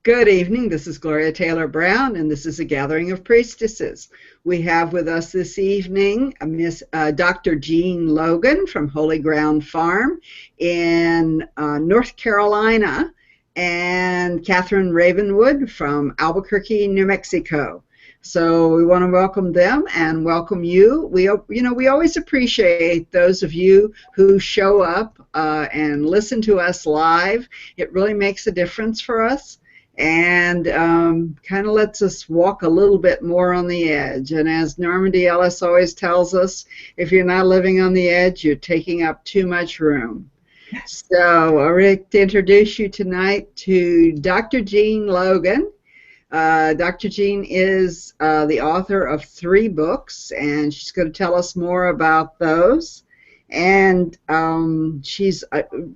Good evening. This is Gloria Taylor Brown, and this is a gathering of priestesses. We have with us this evening Dr. Jean Logan from Holy Ground Farm in North Carolina, and Kathryn Ravenwood from Albuquerque, New Mexico. So we want to welcome them and welcome you. We always appreciate those of you who show up and listen to us live. It really makes a difference for us, and kind of lets us walk a little bit more on the edge. And as Normandy Ellis always tells us, if you're not living on the edge, you're taking up too much room. So I'd like to introduce you tonight to Dr. Jean Logan. Dr. Jean is the author of 3 books, and she's going to tell us more about those. And she's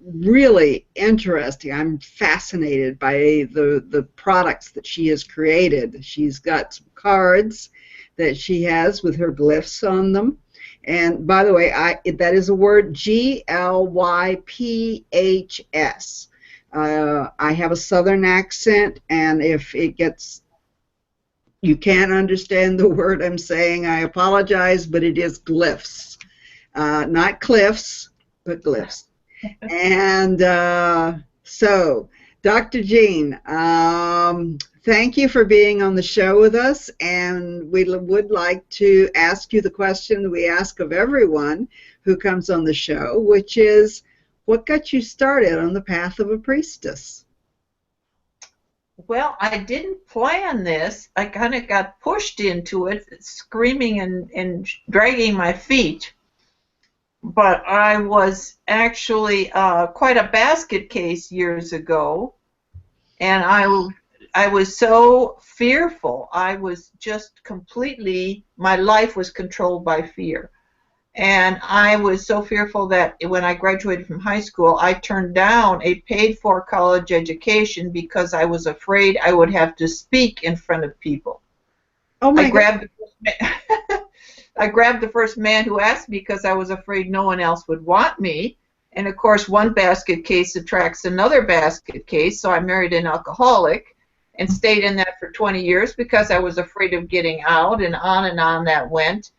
really interesting. I'm fascinated by the products that she has created. She's got some cards that she has with her glyphs on them. And by the way, that is a word, Glyphs. I have a southern accent, and if you can't understand the word I'm saying, I apologize, but it is glyphs. Not cliffs, but glyphs. And so, Dr. Jean, thank you for being on the show with us, and we would like to ask you the question we ask of everyone who comes on the show, which is, what got you started on the path of a priestess? Well, I didn't plan this. I kind of got pushed into it, screaming and dragging my feet. But I was actually quite a basket case years ago, and I was so fearful. I was just completely, my life was controlled by fear. And I was so fearful that when I graduated from high school, I turned down a paid-for college education because I was afraid I would have to speak in front of people. Oh my God. I grabbed the first man who asked me because I was afraid no one else would want me. And of course, one basket case attracts another basket case, so I married an alcoholic and stayed in that for 20 years because I was afraid of getting out, and on that went.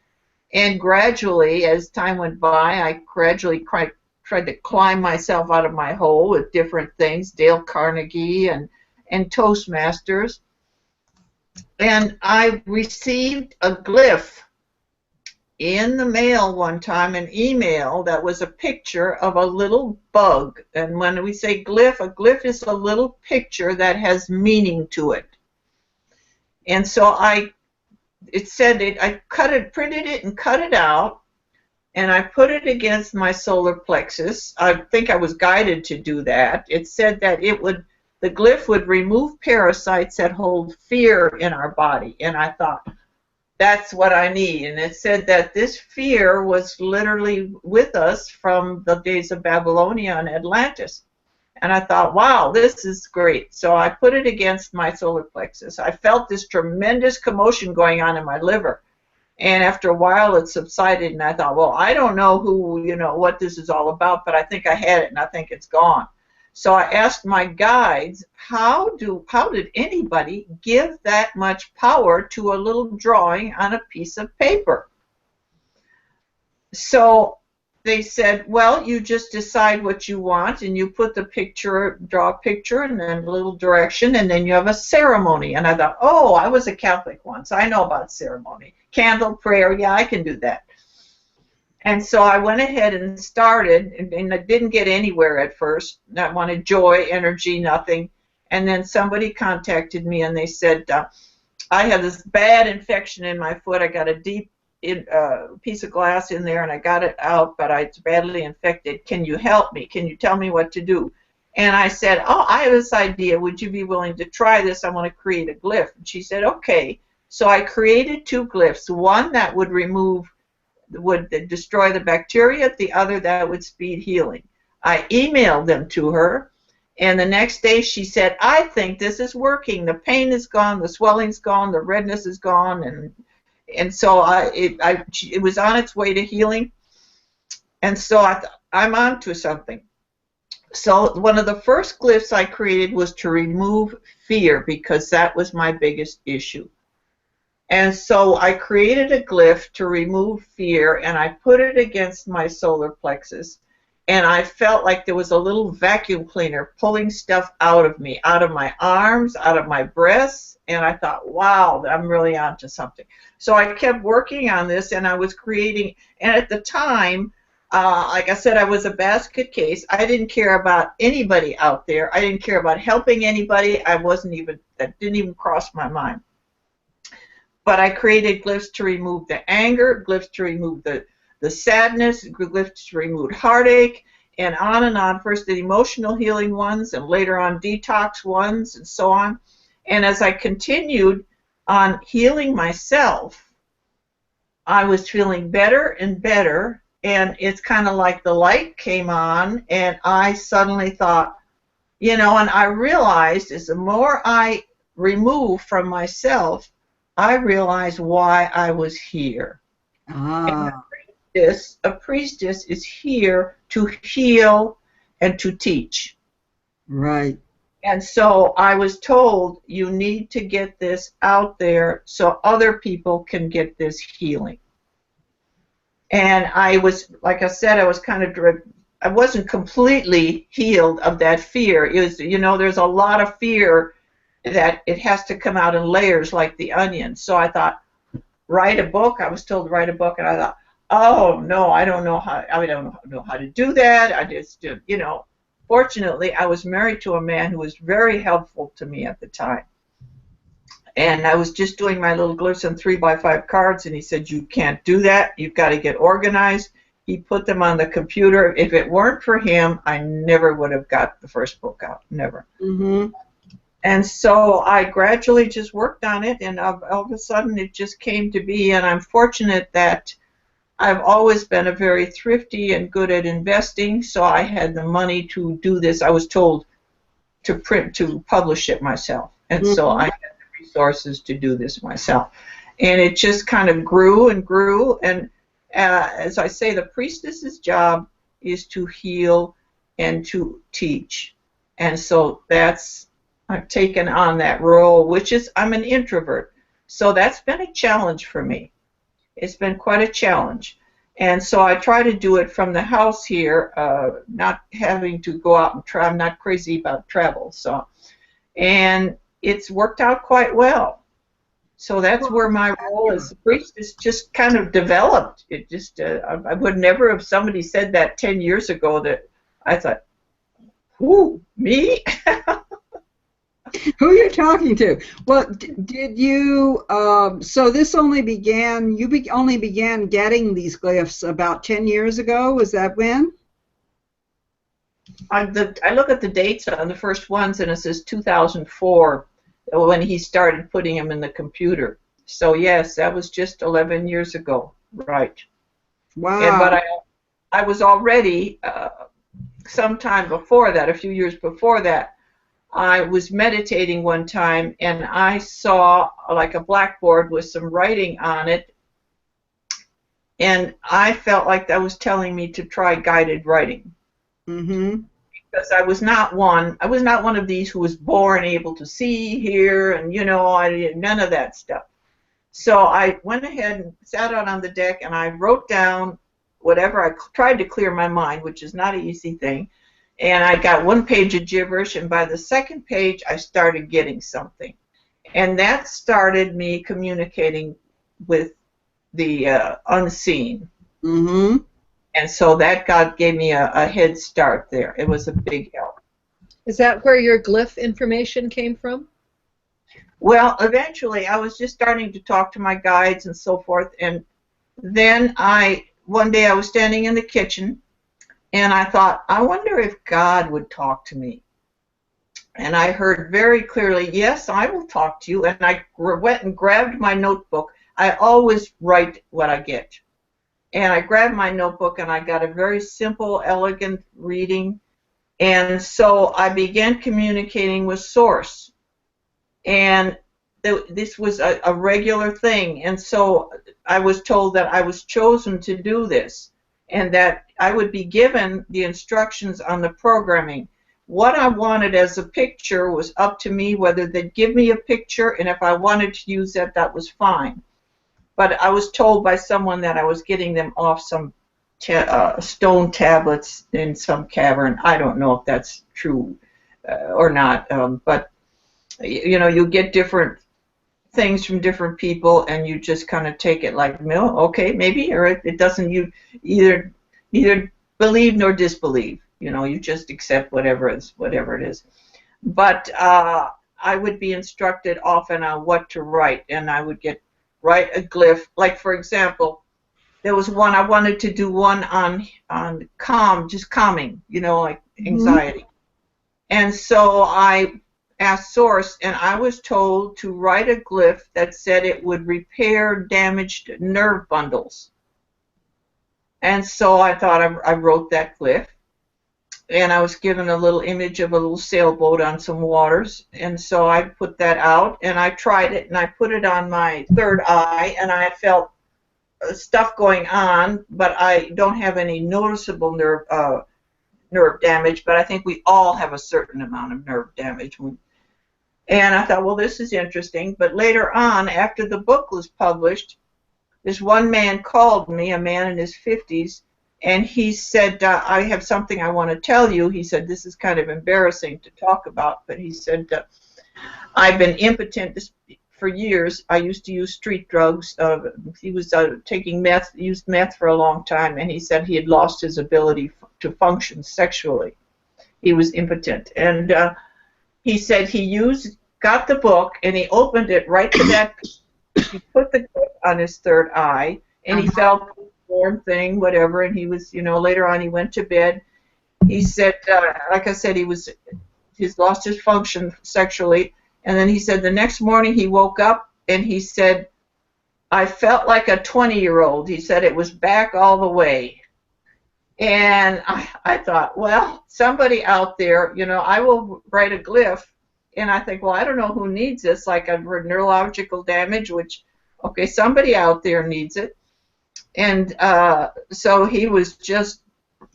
And gradually, as time went by, I gradually tried to climb myself out of my hole with different things, Dale Carnegie and Toastmasters. And I received a glyph in the mail one time, an email that was a picture of a little bug. And when we say glyph, a glyph is a little picture that has meaning to it. And so I printed it and cut it out, and I put it against my solar plexus. I think I was guided to do that. It said that the glyph would remove parasites that hold fear in our body, and I thought, that's what I need. And it said that this fear was literally with us from the days of Babylonia and Atlantis. And I thought, wow, this is great. So I put it against my solar plexus. I felt this tremendous commotion going on in my liver. And after a while, it subsided, and I thought, well, I don't know what this is all about, but I think I had it, and I think it's gone. So I asked my guides, how did anybody give that much power to a little drawing on a piece of paper? So they said, well, you just decide what you want, and you put the picture, draw a picture, and then a little direction, and then you have a ceremony. And I thought, oh, I was a Catholic once. I know about ceremony. Candle, prayer, yeah, I can do that. And so I went ahead and started, and I didn't get anywhere at first. I wanted joy, energy, nothing. And then somebody contacted me, and they said, I have this bad infection in my foot. I got a deep piece of glass in there, and I got it out, but it's badly infected. Can you help me? Can you tell me what to do? And I said, oh, I have this idea. Would you be willing to try this? I want to create a glyph. And she said, okay. So I created 2 glyphs, one that would destroy the bacteria, the other that would speed healing. I emailed them to her, and the next day she said, I think this is working. The pain is gone, the swelling's gone, the redness is gone, and so it was on its way to healing. And so I thought, I'm on to something. So one of the first glyphs I created was to remove fear, because that was my biggest issue. And so I created a glyph to remove fear, and I put it against my solar plexus. And I felt like there was a little vacuum cleaner pulling stuff out of me, out of my arms, out of my breasts. And I thought, wow, I'm really onto something. So I kept working on this, and I was creating. And at the time, like I said, I was a basket case. I didn't care about anybody out there. I didn't care about helping anybody. That didn't even cross my mind. But I created glyphs to remove the anger, glyphs to remove the sadness, glyphs to remove heartache, and on and on. First the emotional healing ones, and later on detox ones, and so on. And as I continued on healing myself, I was feeling better and better, and it's kind of like the light came on, and I suddenly thought, and I realized as the more I remove from myself, I realized why I was here. And a priestess is here to heal and to teach. Right. And so I was told, you need to get this out there so other people can get this healing. And I was, like I said, I wasn't completely healed of that fear. It was, there's a lot of fear that it has to come out in layers like the onion. So I thought, write a book. I was told to write a book, and I thought, oh no, I don't know how to do that. I just, fortunately, I was married to a man who was very helpful to me at the time. And I was just doing my little glyphs on 3x5 cards, and he said, you can't do that. You've got to get organized. He put them on the computer. If it weren't for him, I never would have got the first book out. Never. Mm-hmm. And so I gradually just worked on it, and all of a sudden it just came to be. And I'm fortunate that I've always been a very thrifty and good at investing, so I had the money to do this. I was told to publish it myself, and so I had the resources to do this myself. And it just kind of grew and grew. And as I say, the priestess's job is to heal and to teach. And so I've taken on that role, which is, I'm an introvert. So that's been a challenge for me. It's been quite a challenge. And so I try to do it from the house here, not having to go out and travel. I'm not crazy about travel. And it's worked out quite well. So that's where my role as a priestess just kind of developed. It just, I would never have somebody said that 10 years ago that I thought, who, me? Who are you talking to? Well, did you, so this only began, only began getting these glyphs about 10 years ago? Was that when? I look at the dates on the first ones, and it says 2004 when he started putting them in the computer. So yes, that was just 11 years ago, right? Wow. But I was already, sometime before that, a few years before that, I was meditating one time, and I saw like a blackboard with some writing on it, and I felt like that was telling me to try guided writing. Mm-hmm. Because I was not one of these who was born able to see, hear, and I did none of that stuff. So I went ahead and sat out on the deck, and I wrote down whatever. I tried to clear my mind, which is not an easy thing. And I got one page of gibberish, and by the second page, I started getting something. And that started me communicating with the unseen. Mm-hmm. And so that gave me a head start there. It was a big help. Is that where your glyph information came from? Well, eventually, I was just starting to talk to my guides and so forth. And then one day I was standing in the kitchen, and I thought, I wonder if God would talk to me. And I heard very clearly, yes, I will talk to you. And I went and grabbed my notebook. I always write what I get. And I grabbed my notebook, and I got a very simple, elegant reading. And so I began communicating with Source. And this was a regular thing. And so I was told that I was chosen to do this. and that I would be given the instructions on the programming. What I wanted as a picture was up to me, whether they'd give me a picture, and if I wanted to use that, that was fine. But I was told by someone that I was getting them off some stone tablets in some cavern. I don't know if that's true or not, but you know, you get different things from different people, and you just kind of take it like, no, okay, maybe, or it doesn't. You either believe nor disbelieve. You know, you just accept whatever it is. But I would be instructed often on what to write, and I would write a glyph. Like, for example, there was one I wanted to do one on just calming, you know, like anxiety. And so I asked Source, and I was told to write a glyph that said it would repair damaged nerve bundles. And so I thought I wrote that glyph, and I was given a little image of a little sailboat on some waters, and so I put that out, and I tried it, and I put it on my third eye, and I felt stuff going on, but I don't have any noticeable nerve damage, but I think we all have a certain amount of nerve damage. And I thought, well, this is interesting. But later on, after the book was published, this one man called me, a man in his 50s, and he said, I have something I want to tell you. He said, this is kind of embarrassing to talk about, but he said, I've been impotent for years. I used to use street drugs. He was taking meth, used meth for a long time, and he said he had lost his ability to function sexually. He was impotent. And he said he got the book, and he opened it right to that. He put the book on his third eye, and he felt a warm thing, whatever, and he was, you know, later on he went to bed. He said, like I said, he's lost his function sexually. And then he said the next morning he woke up and he said, I felt like a 20-year-old. He said it was back all the way. And I thought, well, somebody out there, you know, I will write a glyph. And I think, well, I don't know who needs this, like a neurological damage, which, okay, somebody out there needs it. And so he was just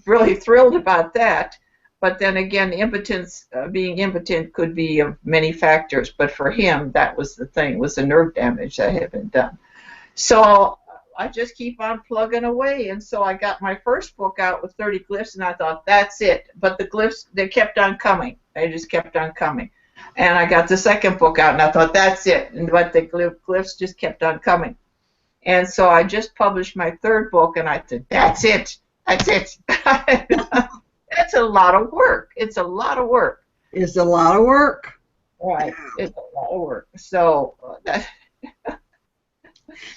really thrilled about that. But then again, impotence, being impotent could be of many factors. But for him, that was the thing, was the nerve damage that had been done. So I just keep on plugging away. And so I got my first book out with 30 glyphs, and I thought, that's it. But the glyphs, they kept on coming. They just kept on coming. And I got the second book out, and I thought, that's it. But the glyphs just kept on coming. And so I just published my third book, and I said, that's it. That's it. That's a lot of work. It's a lot of work. It's a lot of work. Right. It's a lot of work. So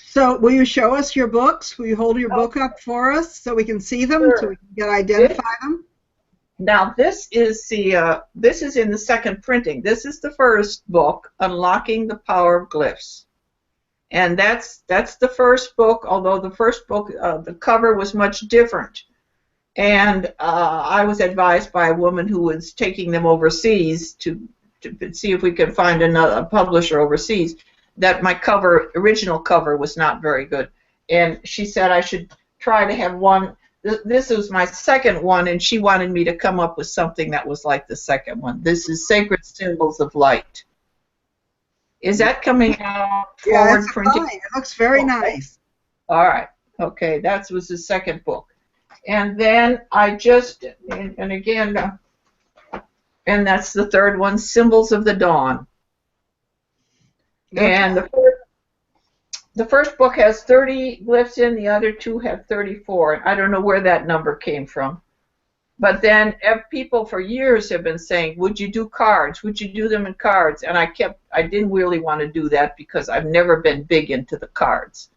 So will you show us your books? Will you hold your book up for us so we can see them, sure, so we can identify them? Now this is in the second printing. This is the first book, Unlocking the Power of Glyphs. And that's the first book, although the first book, the cover was much different. And I was advised by a woman who was taking them overseas to see if we could find a publisher overseas, that my original cover was not very good. And she said I should try to have one. This was my second one, and she wanted me to come up with something that was like the second one. This is Sacred Symbols of Light. Is that coming out forward printing? Fine. It looks very nice. All right. Okay, that was the second book. And then I just, and again, and that's the third one, Symbols of the Dawn. Okay. And the first book has 30 glyphs in, the other two have 34. I don't know where that number came from. But then people for years have been saying, would you do cards? Would you do them in cards? And I didn't really want to do that because I've never been big into the cards.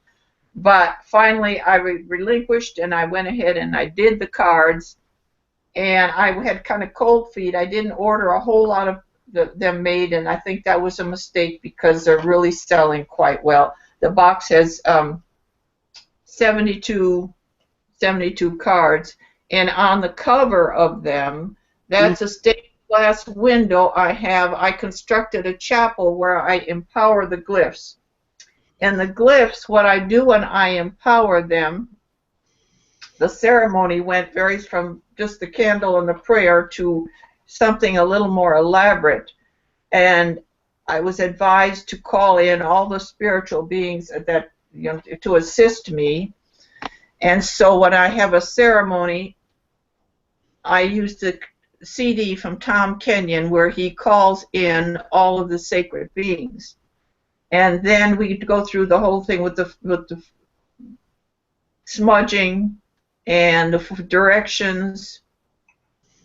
But finally I relinquished, and I went ahead and I did the cards. And I had kind of cold feet. I didn't order a whole lot of them made, and I think that was a mistake because they're really selling quite well. The box has 72 cards, and on the cover of them, that's a stained glass window I constructed a chapel where I empower the glyphs. And the glyphs, what I do when I empower them the ceremony varies from just the candle and the prayer to something a little more elaborate. And I was advised to call in all the spiritual beings that, you know, to assist me. And so when I have a ceremony, I use the CD from Tom Kenyon where he calls in all of the sacred beings. And then we go through the whole thing with the smudging and the directions.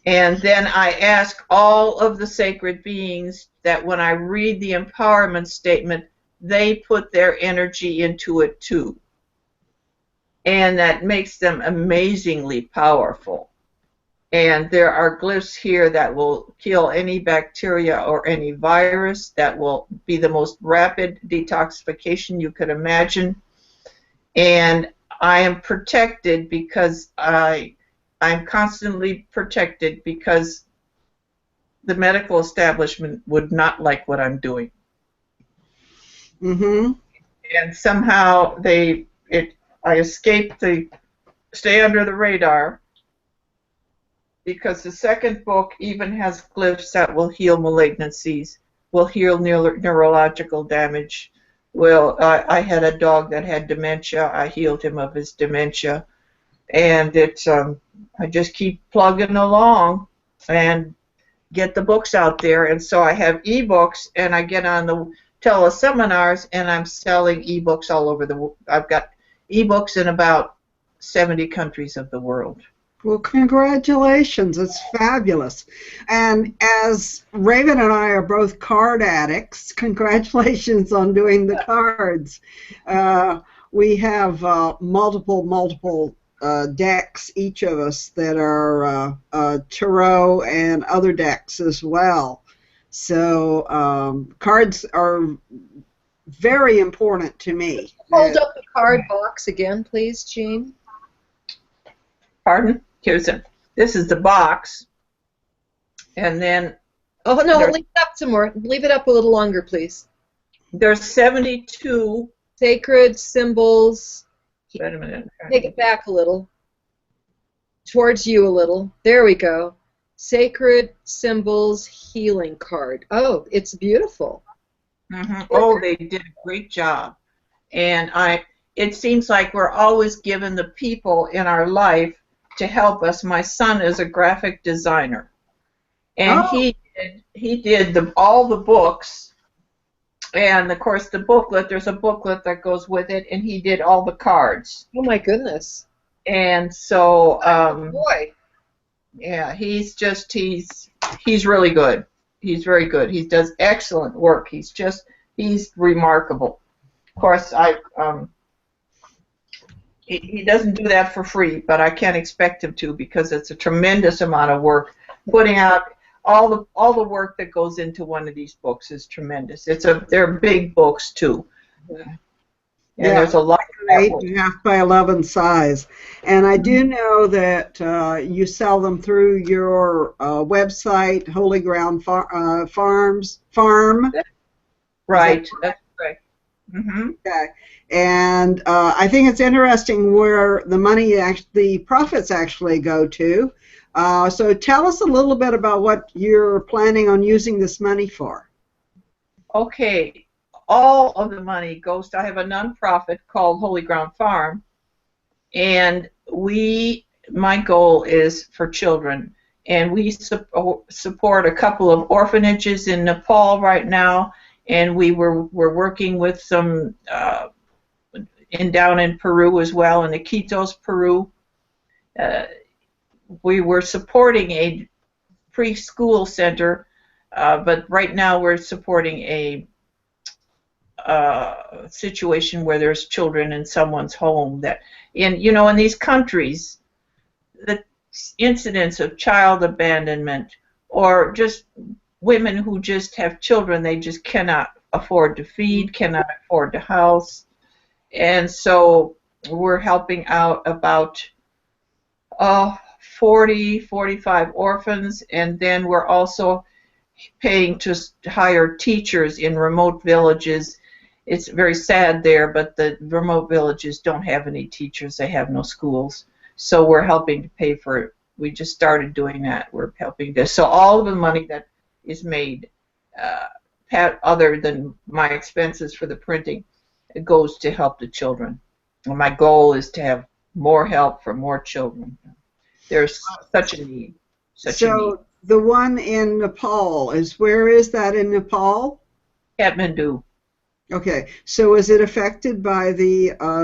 And then I ask all of the sacred beings that when I read the empowerment statement, they put their energy into it too. And that makes them amazingly powerful. And there are glyphs here that will kill any bacteria or any virus. That will be the most rapid detoxification you could imagine. And I am protected because I'm constantly protected because the medical establishment would not like what I'm doing. Mm-hmm. And somehow I escaped the stay under the radar, because the second book even has glyphs that will heal malignancies, will heal neurological damage. Well, I had a dog that had dementia. I healed him of his dementia. And it's I just keep plugging along and get the books out there. And so I have ebooks, and I get on the teleseminars, and I'm selling ebooks all over the world. I've got ebooks in about 70 countries of the world. Well, congratulations. It's fabulous. And as Raven and I are both card addicts, congratulations on doing the cards. We have multiple decks, each of us, that are tarot and other decks as well. So cards are very important to me. Hold up the card box again, please, Jean. Pardon? This is the box, and then oh no, leave it up some more. Leave it up a little longer, please. There's 72 sacred symbols. Wait a minute. Take it back a little. Towards you a little. There we go. Sacred symbols healing card. Oh, it's beautiful. Mm-hmm. Oh, they did a great job, and it seems like we're always given the people in our life to help us. My son is a graphic designer, and he did all the books, and of course the booklet. There's a booklet that goes with it, and he did all the cards. Oh my goodness! And so, boy, yeah, he's really good. He's very good. He does excellent work. He's remarkable. Of course, he doesn't do that for free, but I can't expect him to, because it's a tremendous amount of work. Putting out all the work that goes into one of these books is tremendous. They're big books too, and there's a lot. 8.5 by 11 size, and I do know that you sell them through your website, Holy Ground Farm. Right. That's right. Mm-hmm. Okay. And I think it's interesting where the profits actually go to. So tell us a little bit about what you're planning on using this money for. Okay. All of the money goes to, I have a nonprofit called Holy Ground Farm, and my goal is for children, and we support a couple of orphanages in Nepal right now, and we're working with some down in Peru as well, in Iquitos, Peru. We were supporting a preschool center, but right now we're supporting a situation where there's children in someone's home that, in these countries, the incidents of child abandonment, or just women who just have children they just cannot afford to feed, cannot afford to house. And so we're helping out about 45 orphans, and then we're also paying to hire teachers in remote villages. It's very sad there, but the remote villages don't have any teachers. They have no schools. So we're helping to pay for it. We just started doing that. We're helping to. So all of the money that is made, other than my expenses for the printing, it goes to help the children. And my goal is to have more help for more children. There's such a need. So the one in Nepal where is that in Nepal? Kathmandu. Okay, so is it affected by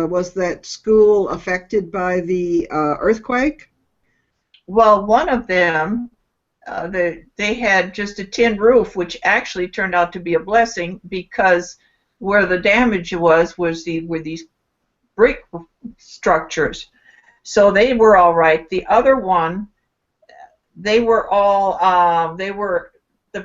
was that school affected by the earthquake? Well, one of them, they had just a tin roof, which actually turned out to be a blessing, because where the damage were these brick structures. So they were all right. The other one, the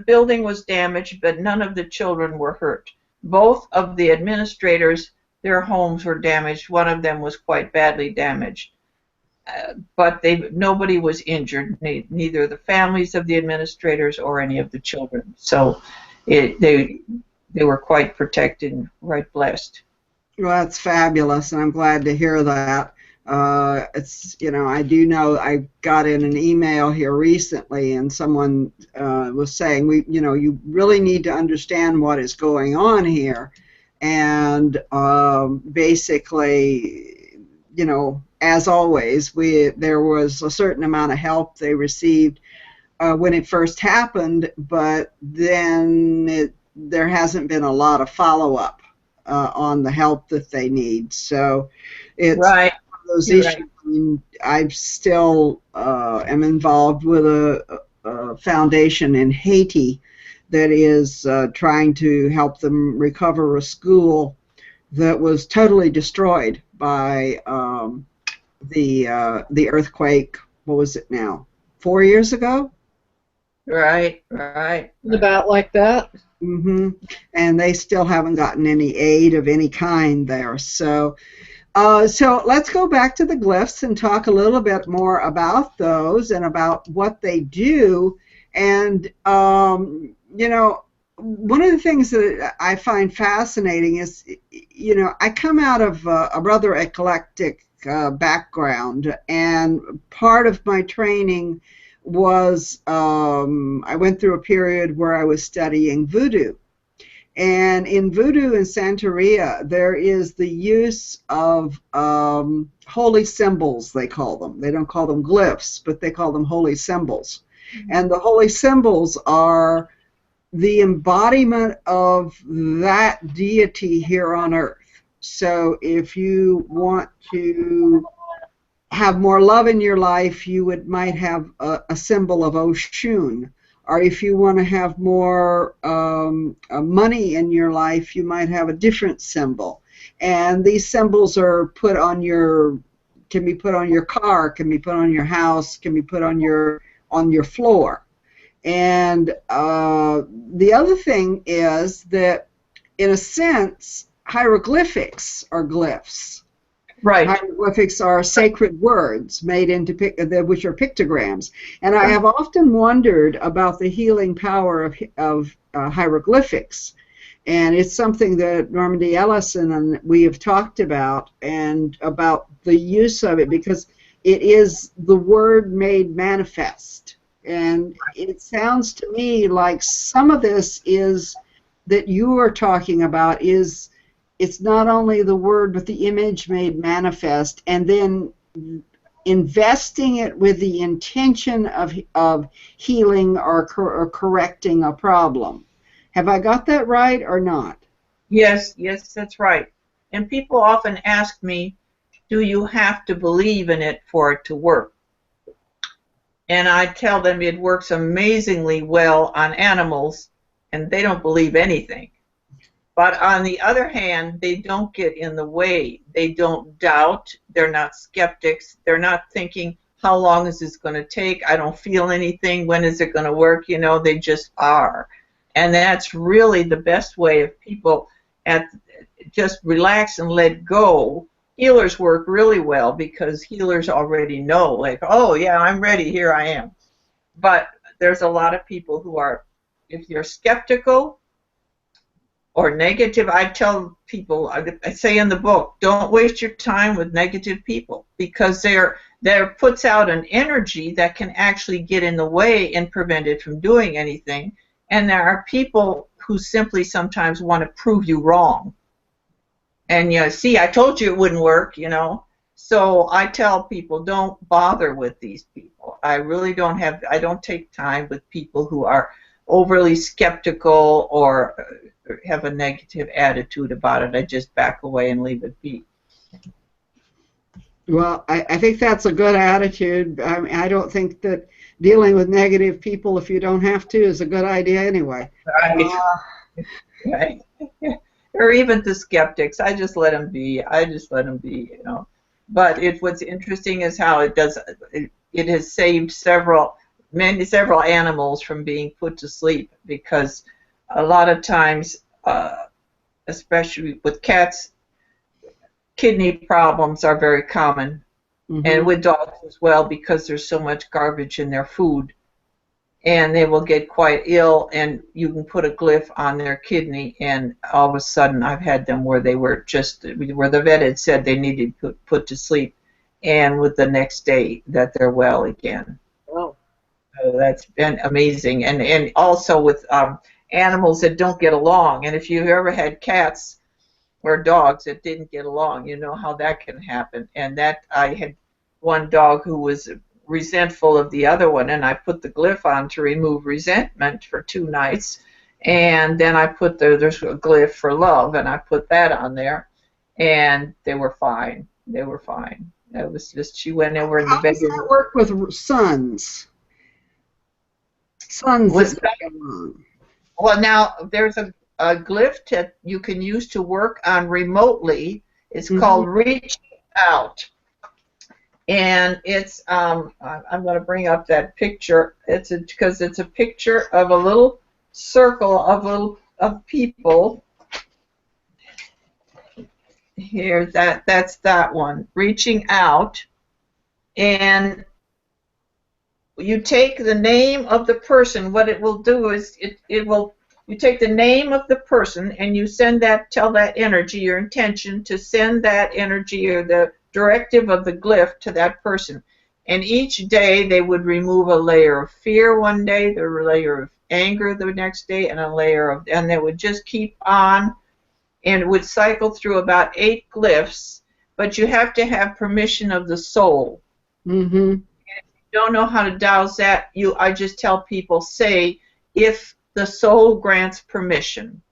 building was damaged, but none of the children were hurt. Both of the administrators, their homes were damaged. One of them was quite badly damaged. But nobody was injured, neither the families of the administrators or any of the children. So they were quite protected and quite blessed. Well, that's fabulous, and I'm glad to hear that. I do know I got in an email here recently, and someone was saying, you really need to understand what is going on here, and basically, as always, there was a certain amount of help they received when it first happened, but then there hasn't been a lot of follow-up on the help that they need. So it's right. Those issues. Right. I mean, I still am involved with a foundation in Haiti that is trying to help them recover a school that was totally destroyed by the earthquake. What was it now? 4 years ago? Right. About like that. Mm-hmm. And they still haven't gotten any aid of any kind there. So let's go back to the glyphs and talk a little bit more about those and about what they do. And, one of the things that I find fascinating is, I come out of a rather eclectic background, and part of my training was I went through a period where I was studying voodoo. And in voodoo and Santeria, there is the use of holy symbols, they call them. They don't call them glyphs, but they call them holy symbols. Mm-hmm. And the holy symbols are the embodiment of that deity here on earth. So if you want to have more love in your life, you might have a symbol of Oshun. Or if you want to have more money in your life, you might have a different symbol. And these symbols are can be put on your car, can be put on your house, can be put on your floor. And the other thing is that, in a sense, hieroglyphics are glyphs. Right. Hieroglyphics are sacred words made into which are pictograms, and I have often wondered about the healing power of hieroglyphics, and it's something that Normandy Ellison and we have talked about, and about the use of it, because it is the word made manifest, and it sounds to me like some of this is that you are talking about is. It's not only the word, but the image made manifest, and then investing it with the intention of healing or correcting a problem. Have I got that right or not? Yes, that's right. And people often ask me, do you have to believe in it for it to work? And I tell them it works amazingly well on animals, and they don't believe anything. But on the other hand, they don't get in the way. They don't doubt. They're not skeptics. They're not thinking, how long is this going to take? I don't feel anything. When is it going to work? They just are. And that's really the best way of people just relax and let go. Healers work really well because healers already know, like, oh, yeah, I'm ready. Here I am. But there's a lot of people who are, if you're skeptical, or negative, I tell people, I say in the book, don't waste your time with negative people, because that puts out an energy that can actually get in the way and prevent it from doing anything. And there are people who simply sometimes want to prove you wrong. And see, I told you it wouldn't work, So I tell people, don't bother with these people. I really I don't take time with people who are overly skeptical or have a negative attitude about it. I just back away and leave it be. Well, I think that's a good attitude. I don't think that dealing with negative people if you don't have to is a good idea anyway. Right. Right. Or even the skeptics. I just let them be. But what's interesting is how it has saved several animals from being put to sleep, because a lot of times, especially with cats, kidney problems are very common, and with dogs as well, because there's so much garbage in their food, and they will get quite ill, and you can put a glyph on their kidney, and all of a sudden I've had them where they were where the vet had said they needed to put to sleep, and with the next day that they're well again. Wow. So that's been amazing. And also with animals that don't get along, and if you've ever had cats or dogs that didn't get along, you know how that can happen. And that I had one dog who was resentful of the other one, and I put the glyph on to remove resentment for 2 nights, and then I put there's a glyph for love, and I put that on there, and they were fine. It was just, she went over in the bedroom. How does that work with sons? Sons What's that get along. Well, now there's a glyph that you can use to work on remotely. It's called Reach Out. And it's, I'm going to bring up that picture. Because it's a picture of a little circle of people. Here, that's that one. Reaching Out. And you take the name of the person. What it will do is you take the name of the person and you tell that energy, your intention to send that energy or the directive of the glyph to that person. And each day they would remove a layer of fear one day, the layer of anger the next day, and and they would just keep on, and it would cycle through about 8 glyphs, but you have to have permission of the soul. And if you don't know how to douse that, I just tell people, say, if the soul grants permission,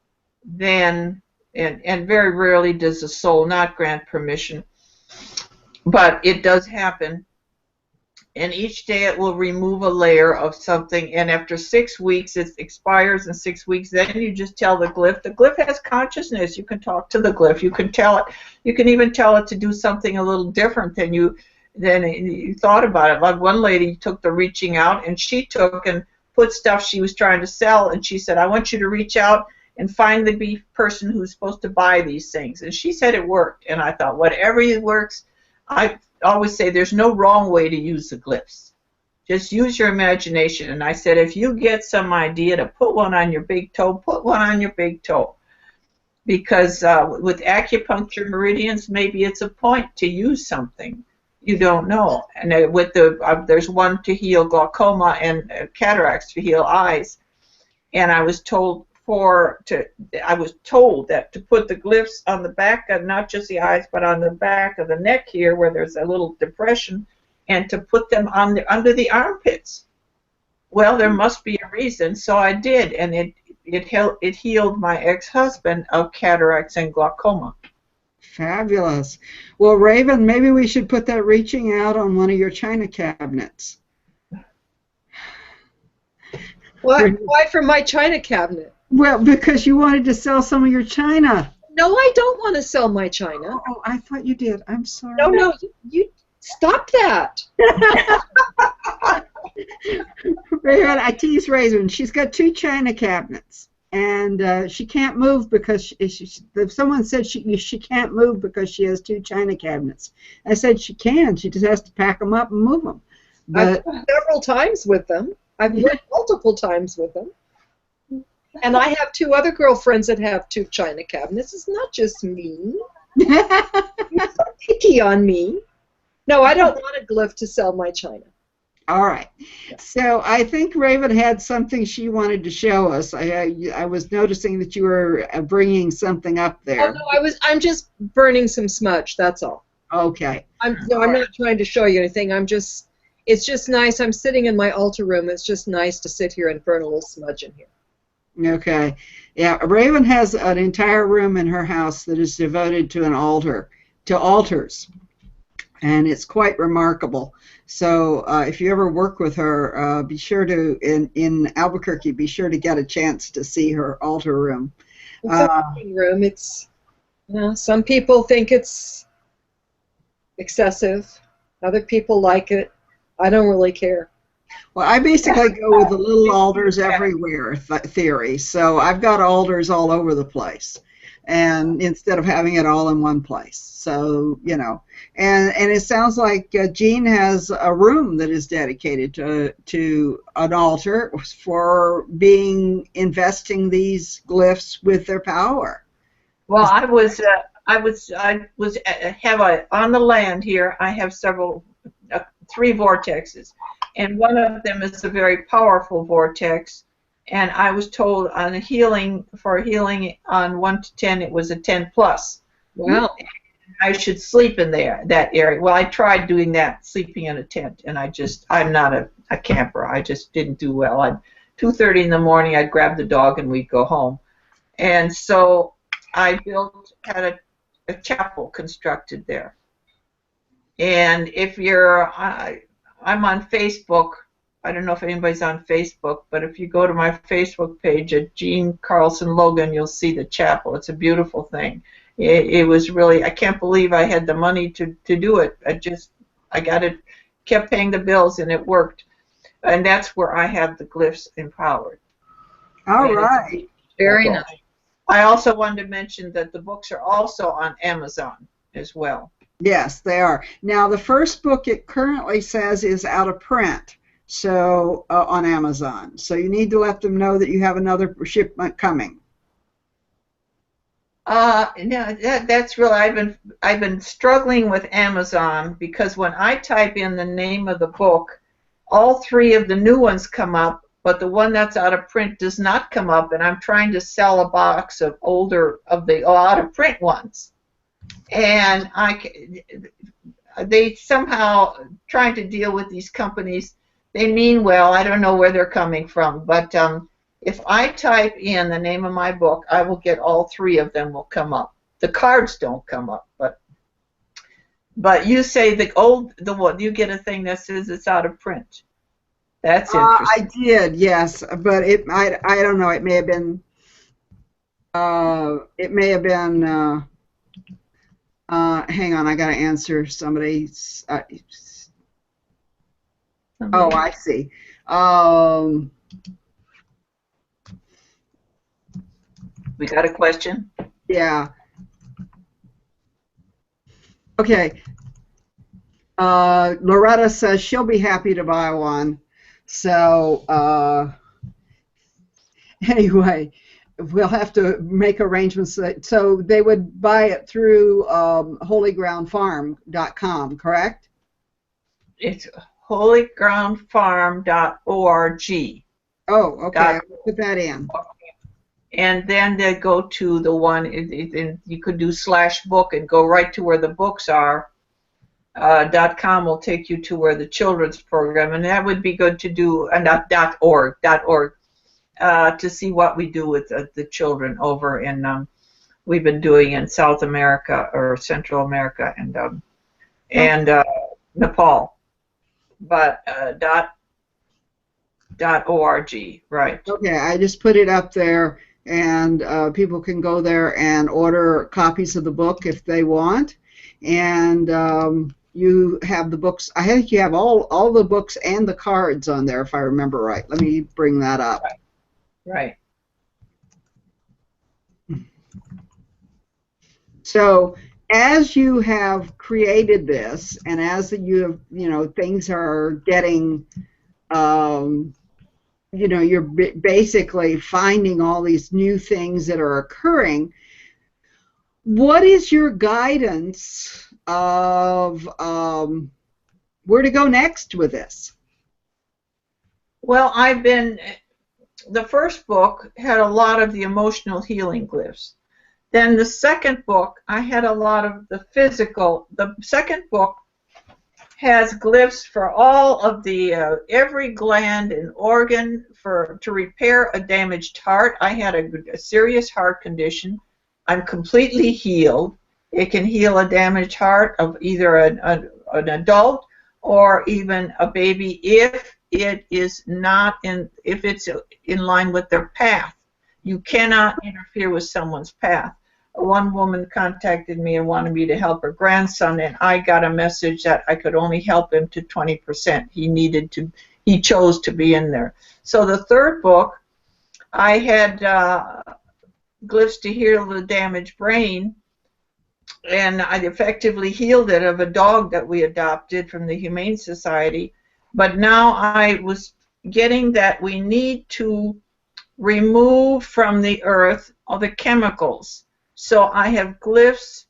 then, and very rarely does the soul not grant permission, but it does happen. And each day it will remove a layer of something, and after 6 weeks, it expires in 6 weeks. Then you just tell the glyph. The glyph has consciousness. You can talk to the glyph. You can tell it. You can even tell it to do something a little different than you thought about it. Like one lady took the reaching out, and she took and put stuff she was trying to sell, and she said, I want you to reach out and find the person who's supposed to buy these things. And she said it worked. And I thought, whatever works. I always say there's no wrong way to use the glyphs. Just use your imagination. And I said, if you get some idea to put one on your big toe, put one on your big toe. Because with acupuncture meridians, maybe it's a point to use something. You don't know. And with there's one to heal glaucoma and cataracts to heal eyes. And I was told that to put the glyphs on the back of not just the eyes, but on the back of the neck here, where there's a little depression, and to put them under the armpits. Well, there must be a reason, so I did, and it healed my ex-husband of cataracts and glaucoma. Fabulous. Well, Raven, maybe we should put that reaching out on one of your china cabinets. Why from my china cabinet? Well, because you wanted to sell some of your china. No, I don't want to sell my china. Oh, I thought you did. I'm sorry. No, you stop that. Raven, I tease Raven. She's got 2 china cabinets, and she can't move because someone said she can't move because she has 2 china cabinets. I said she can. She just has to pack them up and move them. But I've several times with them. I've worked multiple times with them. And I have 2 other girlfriends that have 2 china cabinets. It's not just me. You're so picky on me. No, I don't want a glyph to sell my china. All right. So I think Raven had something she wanted to show us. I was noticing that you were bringing something up Oh there. no, I'm just burning some smudge. That's all. Okay. I'm not trying to show you anything. It's just nice. I'm sitting in my altar room. It's just nice to sit here and burn a little smudge in here. Okay. Yeah, Raven has an entire room in her house that is devoted to an altar, to altars, and it's quite remarkable. So if you ever work with her, be sure to, in Albuquerque, be sure to get a chance to see her altar room. It's a working room. It's, some people think it's excessive. Other people like it. I don't really care. Well, I basically go with the little altars everywhere theory. So I've got altars all over the place, and instead of having it all in one place. So, you know, and it sounds like Jean has a room that is dedicated to an altar for investing these glyphs with their power. Well, on the land here. I have three vortexes, and one of them is a very powerful vortex. And I was told on healing on 1 to 10, it was a 10 plus. Wow. I should sleep in that area. Well, I tried doing that, sleeping in a tent, and I'm not a camper. I just didn't do well. At 2:30 in the morning, I'd grab the dog and we'd go home. And so I had a chapel constructed there. And if I'm on Facebook. I don't know if anybody's on Facebook, but if you go to my Facebook page at Jean Carlson Logan, you'll see the chapel. It's a beautiful thing. It was really, I can't believe I had the money to do it. I got it, kept paying the bills, and it worked. And that's where I have the glyphs empowered. All right. Very nice. I also wanted to mention that the books are also on Amazon as well. Yes, they are. Now, the first book it currently says is out of print. So on Amazon. So you need to let them know that you have another shipment coming. No, that's really, I've been struggling with Amazon because when I type in the name of the book, all three of the new ones come up, but the one that's out of print does not come up, and I'm trying to sell a box of the out of print ones, and they somehow trying to deal with these companies. They mean well. I don't know where they're coming from, but if I type in the name of my book, I will get all three of them will come up. The cards don't come up, but you say the one you get a thing that says it's out of print. That's interesting. I did, yes, but I don't know. It may have been. Hang on, I got to answer somebody's. Oh, I see. We got a question? Yeah. Okay. Loretta says she'll be happy to buy one. So anyway, we'll have to make arrangements. So they would buy it through holygroundfarm.com, correct? It's holygroundfarm.org. Oh, okay. I'll put that in. And then they go to the one, you could do /book and go right to where the books are. .com will take you to where the children's program, and that would be good to do, .org, to see what we do with the children over in, we've been doing in South America or Central America and Nepal. But .org, right. Okay, I just put it up there, and people can go there and order copies of the book if they want. And you have the books. I think you have all the books and the cards on there, if I remember right. Let me bring that up. Right. So as you have created this, and as you have, things are getting, you're basically finding all these new things that are occurring. What is your guidance of where to go next with this? Well, the first book had a lot of the emotional healing glyphs. Then the second book, I had a lot of the physical. The second book has glyphs for all of the every gland and organ to repair a damaged heart. I had a serious heart condition. I'm completely healed. It can heal a damaged heart of either an adult or even a baby if it's in line with their path. You cannot interfere with someone's path. One woman contacted me and wanted me to help her grandson, and I got a message that I could only help him to 20%. He chose to be in there. So the third book, I had Glyphs to heal the damaged brain, and I effectively healed it of a dog that we adopted from the Humane Society. But now I was getting that we need to remove from the earth all the chemicals. So I have glyphs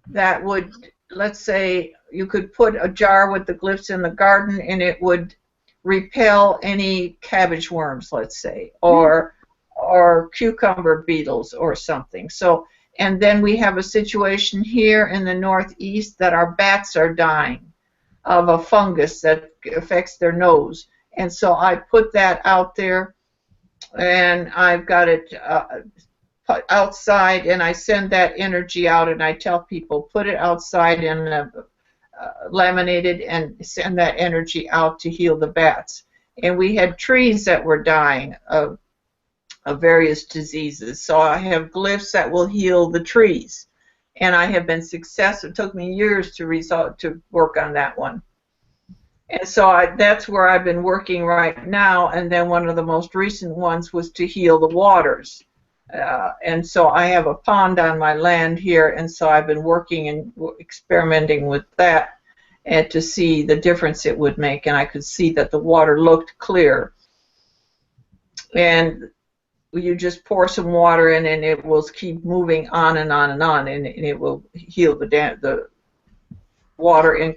that would, let's say, you could put a jar with the glyphs in the garden and it would repel any cabbage worms, let's say, or cucumber beetles or something. So, and then we have a situation here in the Northeast that our bats are dying of a fungus that affects their nose. And so I put that out there, and I've got it outside, and I send that energy out, and I tell people put it outside and laminated and send that energy out to heal the bats. And we had trees that were dying of various diseases, so I have glyphs that will heal the trees, and I have been successful. It took me years to work on that one. And so that's where I've been working right now. And then one of the most recent ones was to heal the waters. And so I have a pond on my land here, and so I've been working and experimenting with that and to see the difference it would make. And I could see that the water looked clear. And you just pour some water in, and it will keep moving on and on and on, and it will heal the water and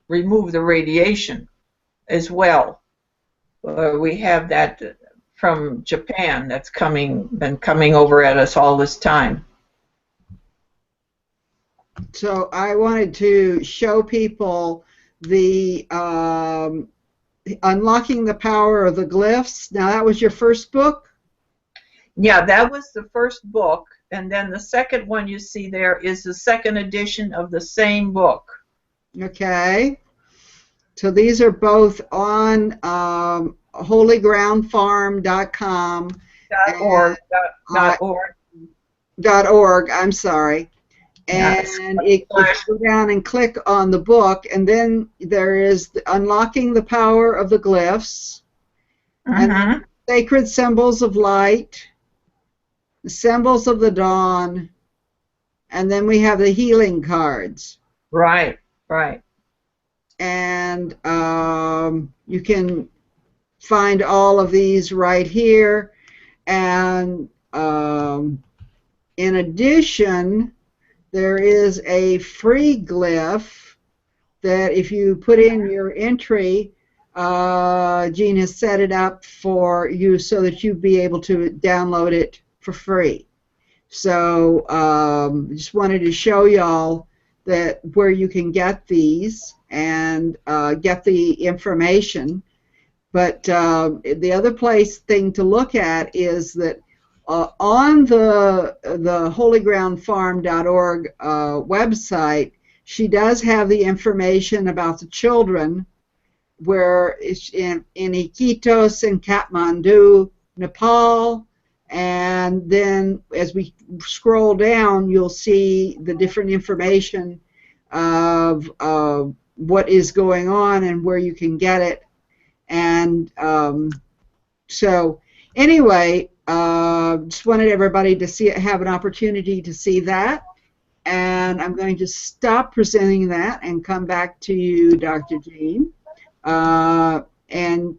remove the radiation as well. We have that from Japan that's been coming over at us all this time. So I wanted to show people the Unlocking the Power of the Glyphs. Now, that was your first book? Yeah, that was the first book, and then the second one you see there is the second edition of the same book. Okay. So these are both on holygroundfarm.com. .org, I'm sorry. And if you go down and click on the book, and then there is Unlocking the Power of the Glyphs, and Sacred Symbols of Light, the Symbols of the Dawn, and then we have the healing cards. Right, right. And you can find all of these right here. And in addition, there is a free glyph that if you put in your entry, Jean has set it up for you so that you'd be able to download it for free. So just wanted to show y'all that where you can get these and get the information. But the other thing to look at is that on the holygroundfarm.org website, she does have the information about the children, where it's in Iquitos and Kathmandu, Nepal. And then as we scroll down, you'll see the different information of what is going on and where you can get it. And so anyway, just wanted everybody to have an opportunity to see that. And I'm going to stop presenting that and come back to you, Dr. Jean. And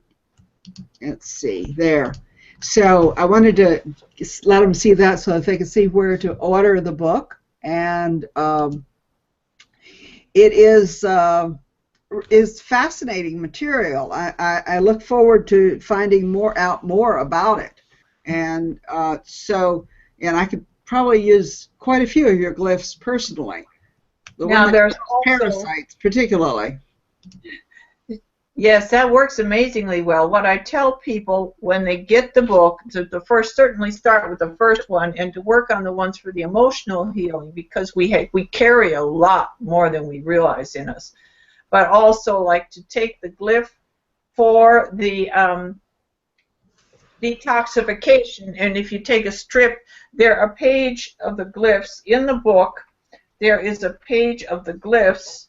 let's see, there. So I wanted to let them see that so that they could see where to order the book. and it is fascinating material. I look forward to finding out more about it, and and I could probably use quite a few of your glyphs personally. The Now one that there's parasites particularly. Yes, that works amazingly well. What I tell people when they get the book, certainly start with the first one, and to work on the ones for the emotional healing, because we carry a lot more than we realize in us. But also, like, to take the glyph for the detoxification, and if you take a strip, a page of the glyphs in the book. There is a page of the glyphs,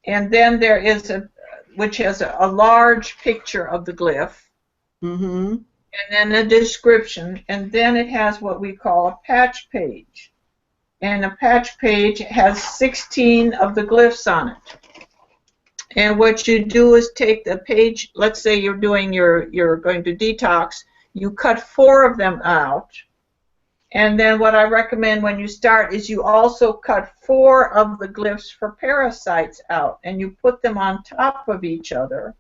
and then there is which has a large picture of the glyph, Mm-hmm. and then a description, and then it has what we call a patch page. And a patch page has 16 of the glyphs on it. And what you do is take the page, let's say you're going to detox, you cut 4 of them out. And then what I recommend when you start is you also cut 4 of the glyphs for parasites out, and you put them on top of each other.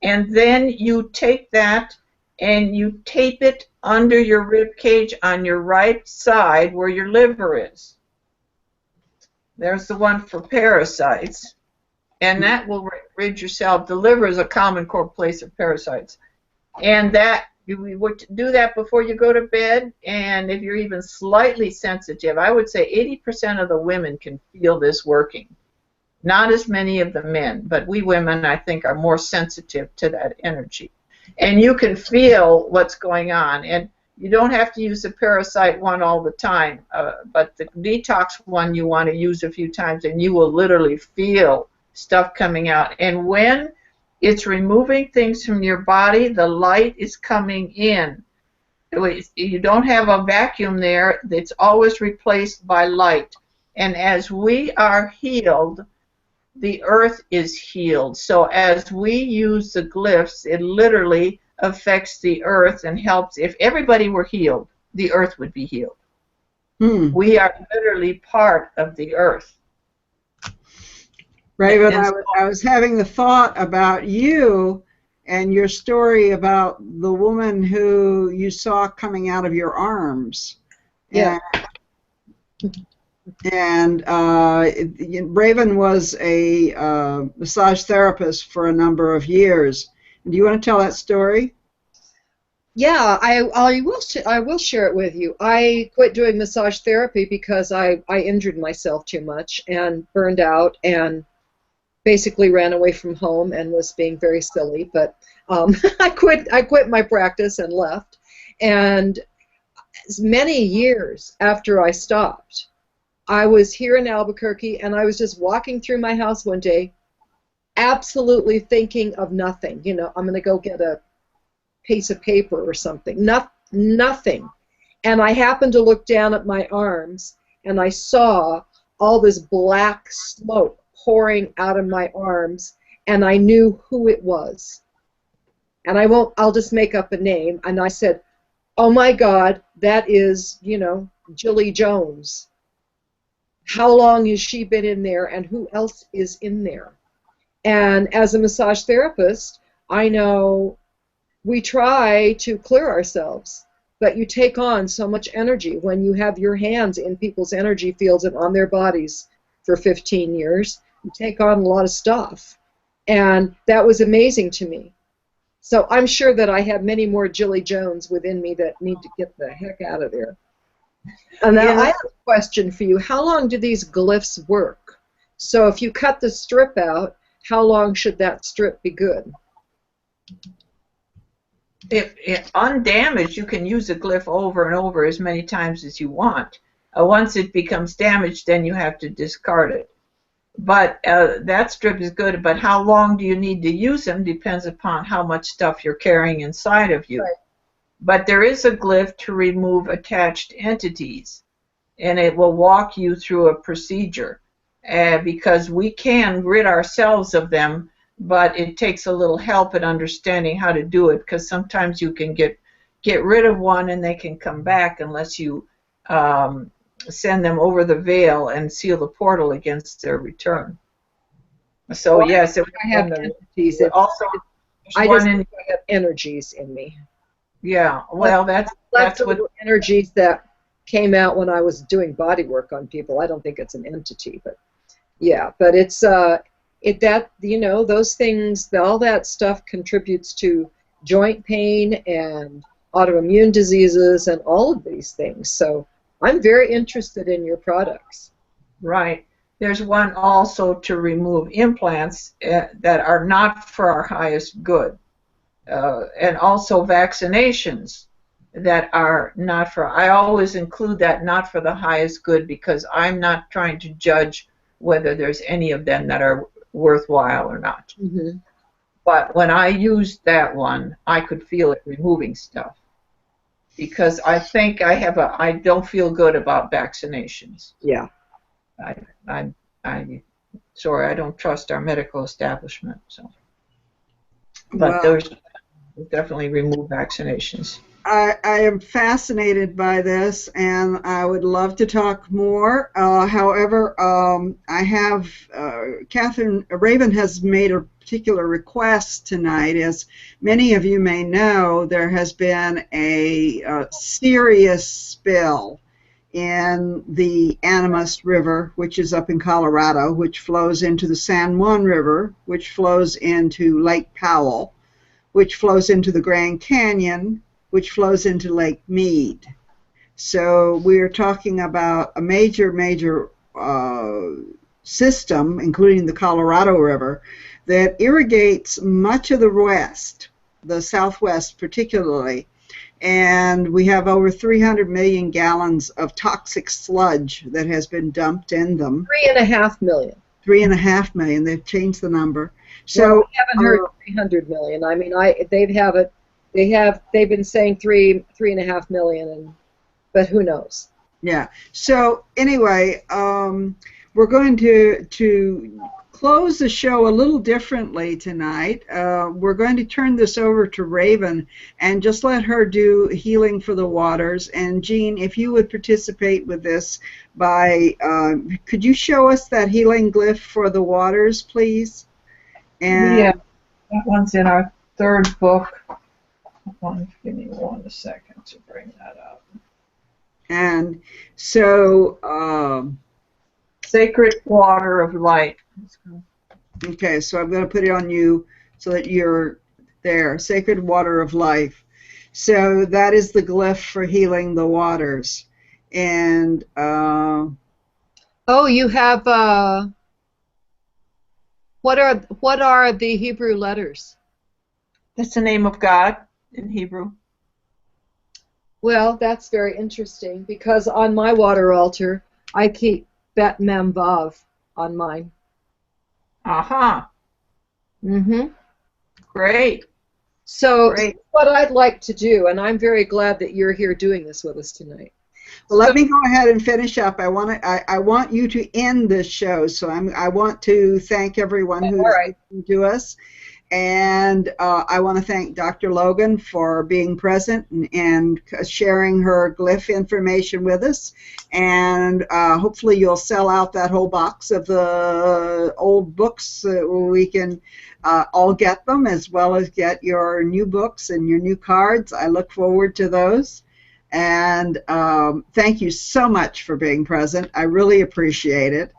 And then you take that and you tape it under your rib cage on your right side where your liver is. There's the one for parasites, and that will rid yourself. The liver is a common core place of parasites, and that you would do that before you go to bed. And if you're even slightly sensitive, I would say 80% of the women can feel this working. Not as many of the men, but we women, I think, are more sensitive to that energy. And you can feel what's going on. And you don't have to use the parasite one all the time, but the detox one you want to use a few times, and you will literally feel stuff coming out. And when it's removing things from your body, the light is coming in. You don't have a vacuum there. It's always replaced by light. And as we are healed, the earth is healed. So as we use the glyphs, it literally affects the earth and helps. If everybody were healed, the earth would be healed. We are literally part of the earth. Raven, I was having the thought about you and your story about the woman who you saw coming out of your arms. Yeah. And Raven was a massage therapist for a number of years. Do you want to tell that story? Yeah, I will share it with you. I quit doing massage therapy because I injured myself too much and burned out and basically ran away from home and was being very silly. But I quit my practice and left. And many years after I stopped, I was here in Albuquerque, and I was just walking through my house one day, absolutely thinking of nothing. You know, I'm going to go get a piece of paper or something. Nothing. And I happened to look down at my arms, and I saw all this black smoke pouring out of my arms, and I knew who it was. And I'll just make up a name. And I said, oh my God, that is, Jilly Jones. How long has she been in there, and who else is in there? And as a massage therapist, I know we try to clear ourselves, but you take on so much energy when you have your hands in people's energy fields and on their bodies for 15 years. You take on a lot of stuff, and that was amazing to me. So I'm sure that I have many more Jilly Jones within me that need to get the heck out of there. And now I have a question for you. How long do these glyphs work? So if you cut the strip out, how long should that strip be good? If undamaged, you can use a glyph over and over as many times as you want. Once it becomes damaged, then you have to discard it. But that strip is good, but how long do you need to use them depends upon how much stuff you're carrying inside of you. Right. But there is a glyph to remove attached entities, and it will walk you through a procedure because we can rid ourselves of them, but it takes a little help in understanding how to do it, because sometimes you can get rid of one and they can come back unless you send them over the veil and seal the portal against their return. So Well, yes, it I have was entities. also I one just in, think I have energies in me. yeah. Well, that's what. Energies that came out when I was doing body work on people. I don't think it's an entity, but yeah. But it's that those things, all that stuff contributes to joint pain and autoimmune diseases and all of these things. So I'm very interested in your products. Right. There's one also to remove implants that are not for our highest good, and also vaccinations that are not for. I always include that not for the highest good because I'm not trying to judge whether there's any of them that are worthwhile or not. Mm-hmm. But when I used that one, I could feel it removing stuff because I think I don't feel good about vaccinations. Yeah. I'm sorry, I don't trust our medical establishment. So, but Well, there's definitely remove vaccinations. I am fascinated by this, and I would love to talk more. However, I have Kathryn Raven has made a particular request tonight. As many of you may know, there has been a serious spill in the Animas River, which is up in Colorado, which flows into the San Juan River, which flows into Lake Powell, which flows into the Grand Canyon, which flows into Lake Mead. So we're talking about a major system, including the Colorado River, that irrigates much of the west, the southwest particularly, and we have over 300 million gallons of toxic sludge that has been dumped in them. 3.5 million. 3.5 million. They've changed the number. So well, I haven't heard 300 million. I mean, they've been saying 3.5 million, but who knows? Yeah. So anyway, we're going to close the show a little differently tonight. We're going to turn this over to Raven and just let her do healing for the waters. And Jean, if you would participate with this by, could you show us that healing glyph for the waters, please? And yeah, that one's in our third book. Give me 1 second to bring that up. And so, Sacred Water of Light. Okay, so I'm going to put it on you so that you're there. Sacred Water of Life. So that is the glyph for healing the waters. And oh, you have what are the Hebrew letters? That's the name of God in Hebrew. Well, that's very interesting because on my water altar, I keep Bet Mem Vav on mine. Aha. Mm-hmm. Great. So Great. What I'd like to do, and I'm very glad that you're here doing this with us tonight. Well, let me go ahead and finish up. I want you to end this show, so I want to thank everyone who's listening to us. And I want to thank Dr. Logan for being present and sharing her glyph information with us. And hopefully you'll sell out that whole box of the old books so we can all get them, as well as get your new books and your new cards. I look forward to those. And thank you so much for being present. I really appreciate it.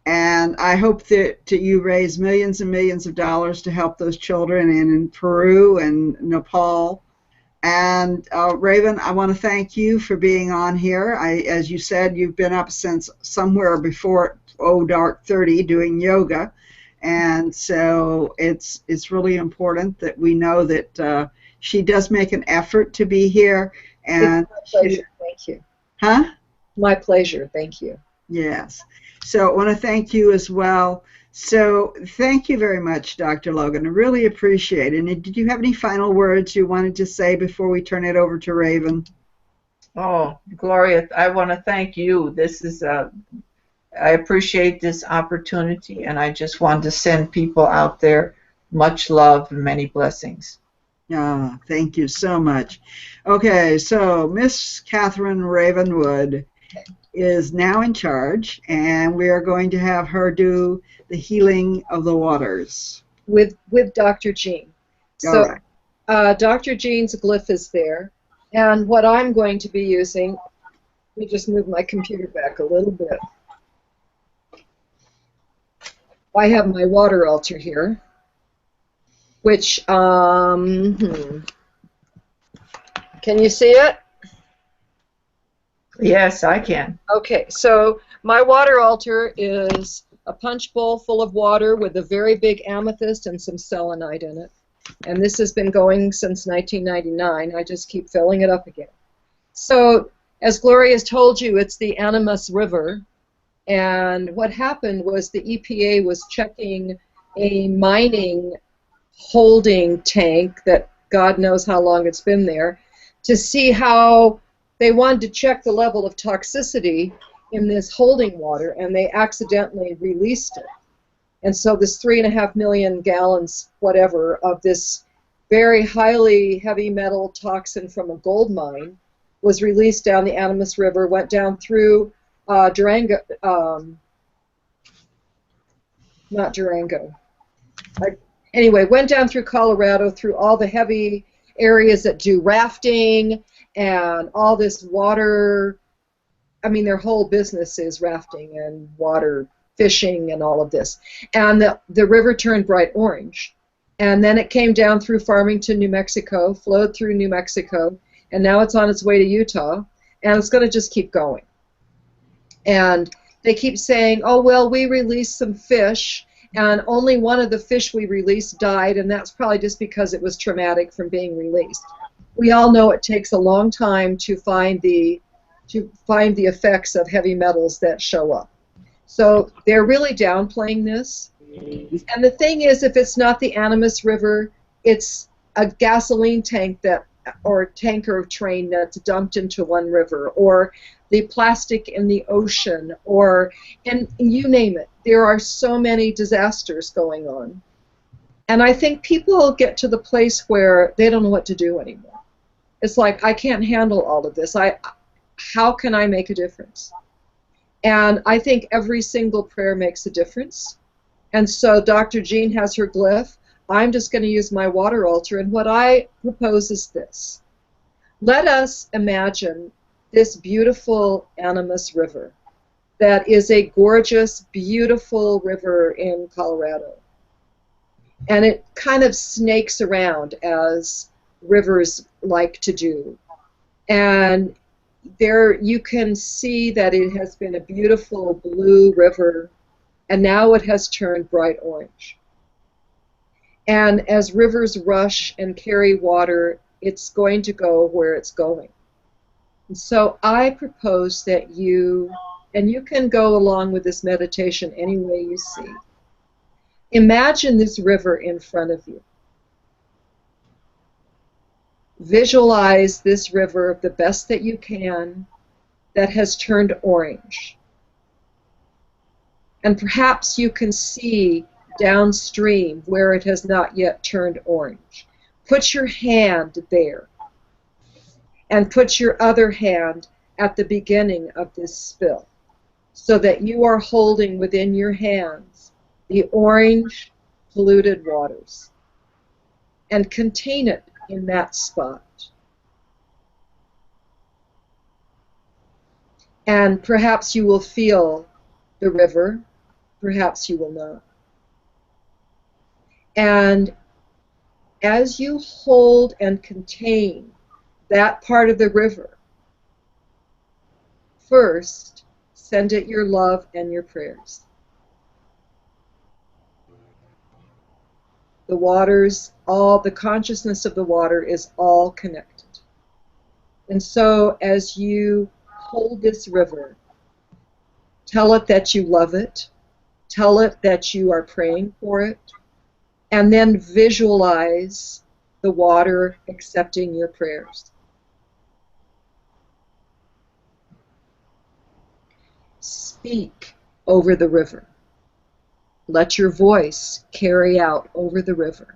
And I hope that you raise millions and millions of dollars to help those children in Peru and Nepal. And Raven, I want to thank you for being on here. As you said, you've been up since somewhere before dark 30 doing yoga. And so it's really important that we know that she does make an effort to be here. And it's my pleasure. Thank you. Huh? My pleasure. Thank you. Yes. So I want to thank you as well. So thank you very much, Dr. Logan. I really appreciate it. And did you have any final words you wanted to say before we turn it over to Raven? Oh, Gloria, I want to thank you. This is I appreciate this opportunity, and I just want to send people out there much love and many blessings. Thank you so much. Okay, so Miss Kathryn Ravenwood is now in charge, and we are going to have her do the healing of the waters. With Dr. Jean. All So right. Dr. Jean's glyph is there, and what I'm going to be using, let me just move my computer back a little bit. I have my water altar here, which, can you see it? Yes, I can. Okay, so my water altar is a punch bowl full of water with a very big amethyst and some selenite in it. And this has been going since 1999. I just keep filling it up again. So, as Gloria has told you, it's the Animas River. And what happened was the EPA was checking a mining holding tank that God knows how long it's been there to see how they wanted to check the level of toxicity in this holding water, and they accidentally released it. And so this 3.5 million gallons, whatever, of this very highly heavy metal toxin from a gold mine was released down the Animas River, went down through Durango, not Durango. Anyway, went down through Colorado, through all the heavy areas that do rafting and all this water. I mean, their whole business is rafting and water fishing and all of this. And the river turned bright orange. And then it came down through Farmington, New Mexico, flowed through New Mexico, and now it's on its way to Utah, and it's going to just keep going. And they keep saying, oh, well, we released some fish, and only one of the fish we released died, and that's probably just because it was traumatic from being released. We all know it takes a long time to find the effects of heavy metals that show up. So they're really downplaying this. And the thing is, if it's not the Animas River, it's a gasoline tank or tanker train that's dumped into one river, or the plastic in the ocean, and you name it. There are so many disasters going on. And I think people get to the place where they don't know what to do anymore. It's like, I can't handle all of this. How can I make a difference? And I think every single prayer makes a difference. And so Dr. Jean has her glyph. I'm just going to use my water altar. And what I propose is this. Let us imagine this beautiful Animas River that is a gorgeous, beautiful river in Colorado. And it kind of snakes around as rivers like to do. And there you can see that it has been a beautiful blue river, and now it has turned bright orange. And as rivers rush and carry water, it's going to go where it's going. And so I propose that you can go along with this meditation any way you see. Imagine this river in front of you. Visualize this river the best that you can that has turned orange. And perhaps you can see downstream where it has not yet turned orange. Put your hand there and put your other hand at the beginning of this spill so that you are holding within your hands the orange polluted waters, and contain it in that spot. And perhaps you will feel the river, perhaps you will not. And as you hold and contain that part of the river, first send it your love and your prayers. The waters, all the consciousness of the water is all connected. And so as you hold this river, tell it that you love it, tell it that you are praying for it, and then visualize the water accepting your prayers. Speak over the river. Let your voice carry out over the river.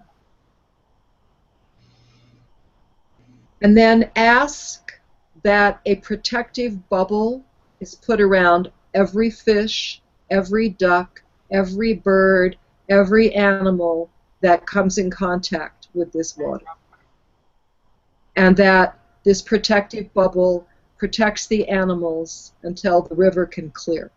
And then ask that a protective bubble is put around every fish, every duck, every bird, every animal that comes in contact with this water. And that this protective bubble protects the animals until the river can clear.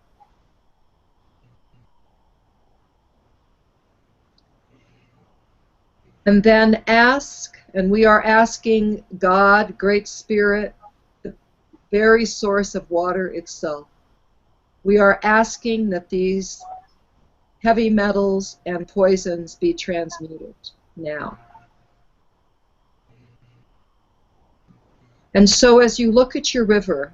And then ask, and we are asking God, Great Spirit, the very source of water itself. We are asking that these heavy metals and poisons be transmuted now. And so as you look at your river,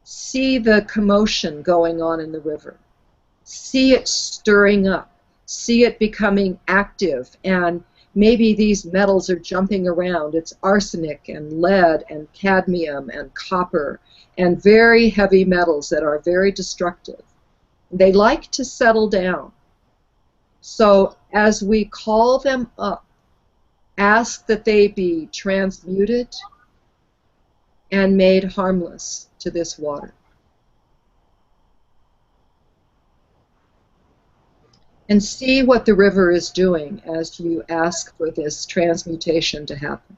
see the commotion going on in the river. See it stirring up. See it becoming active, and maybe these metals are jumping around. It's arsenic and lead and cadmium and copper and very heavy metals that are very destructive. They like to settle down. So as we call them up, ask that they be transmuted and made harmless to this water. And see what the river is doing as you ask for this transmutation to happen.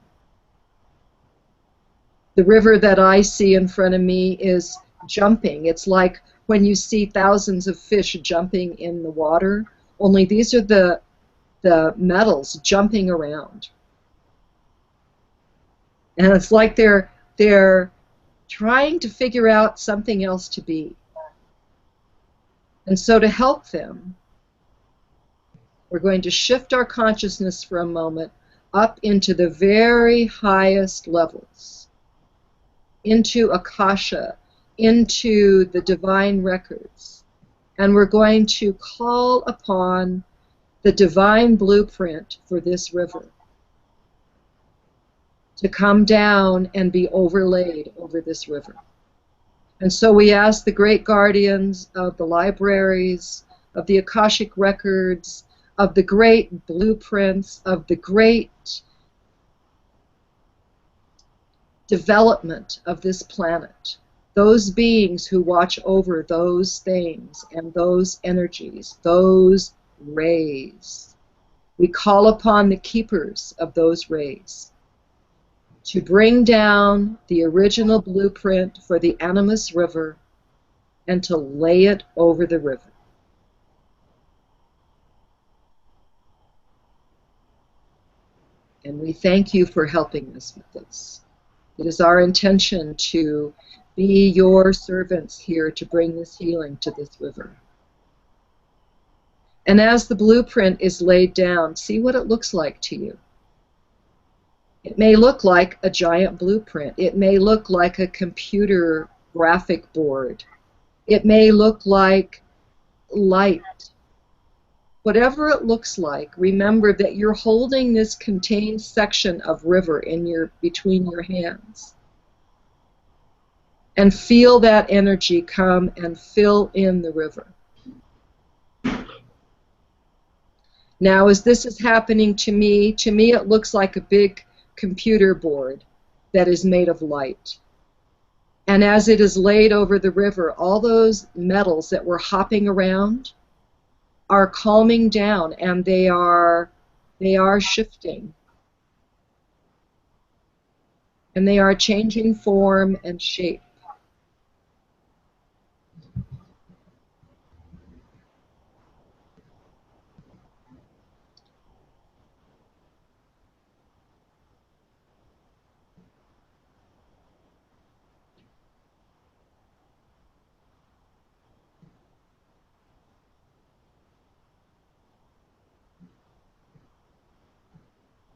The river that I see in front of me is jumping. It's like when you see thousands of fish jumping in the water, only these are the metals jumping around. And it's like they're trying to figure out something else to be. And so to help them, we're going to shift our consciousness for a moment up into the very highest levels, into Akasha, into the divine records. And we're going to call upon the divine blueprint for this river to come down and be overlaid over this river. And so we ask the great guardians of the libraries, of the Akashic records, of the great blueprints, of the great development of this planet, those beings who watch over those things and those energies, those rays. We call upon the keepers of those rays to bring down the original blueprint for the Animas River and to lay it over the river. And we thank you for helping us with this. It is our intention to be your servants here to bring this healing to this river. And as the blueprint is laid down, see what it looks like to you. It may look like a giant blueprint. It may look like a computer graphic board. It may look like light. Whatever it looks like, remember that you're holding this contained section of river between your hands. And feel that energy come and fill in the river. Now, as this is happening to me it looks like a big computer board that is made of light. And as it is laid over the river, all those metals that were hopping around are calming down, and they are shifting. And they are changing form and shape.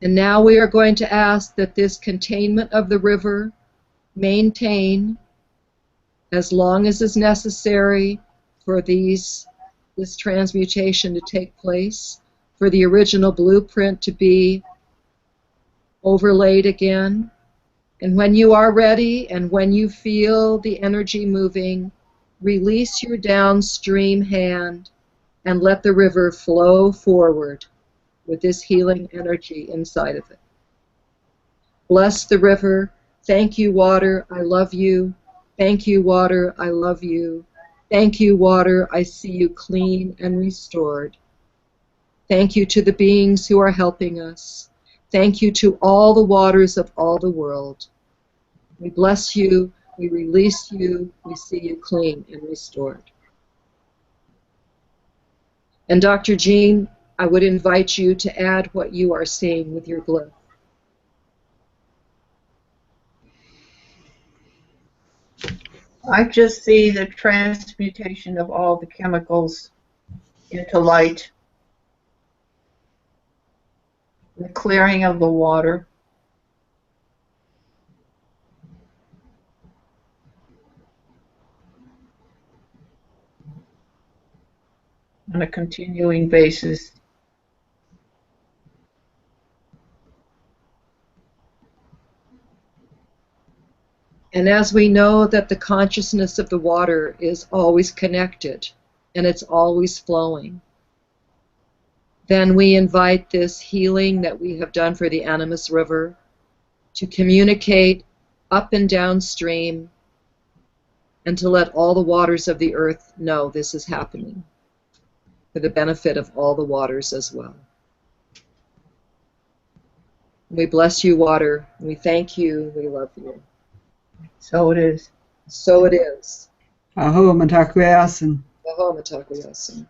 And now we are going to ask that this containment of the river maintain as long as is necessary for this transmutation to take place, for the original blueprint to be overlaid again. And when you are ready and when you feel the energy moving, release your downstream hand and let the river flow forward with this healing energy inside of it. Bless the river. Thank you, water. I love you. Thank you, water, I love you. Thank you, water, I see you clean and restored. Thank you to the beings who are helping us. Thank you to all the waters of all the world. We bless you, we release you, we see you clean and restored. And Dr. Jean, I would invite you to add what you are seeing with your glyph. I just see the transmutation of all the chemicals into light, the clearing of the water. On a continuing basis. And as we know that the consciousness of the water is always connected and it's always flowing, then we invite this healing that we have done for the Animas River to communicate up and downstream and to let all the waters of the earth know this is happening for the benefit of all the waters as well. We bless you, water. We thank you. We love you. So it is. So it is. Aho Matakuyasin. Aho Matakuyasin.